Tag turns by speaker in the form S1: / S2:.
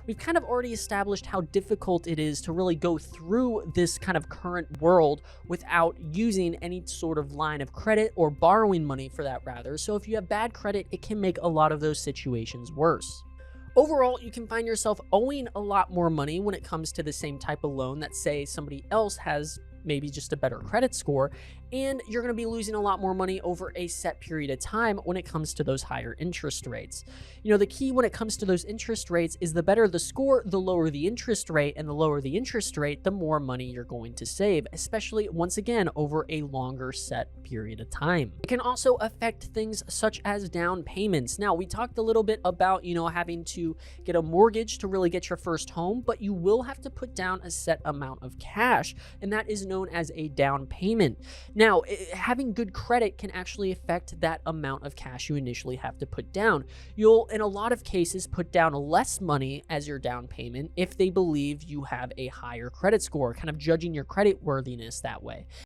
S1: we've kind of already established how difficult it is to really go through this kind of current world without using any sort of line of credit or borrowing money for that rather. So if you have bad credit, it can make a lot of those situations worse. Overall, you can find yourself owing a lot more money when it comes to the same type of loan that, say, somebody else has maybe just a better credit score, and you're going to be losing a lot more money over a set period of time when it comes to those higher interest rates. The key when it comes to those interest rates is the better the score, the lower the interest rate, and the lower the interest rate, the more money you're going to save, especially once again over a longer set period of time. It can also affect things such as down payments. Now, we talked a little bit about, having to get a mortgage to really get your first home, but you will have to put down a set amount of cash, and that is known as a down payment. Now, having good credit can actually affect that amount of cash you initially have to put down. You'll, in a lot of cases, put down less money as your down payment if they believe you have a higher credit score, kind of judging your credit worthiness that way.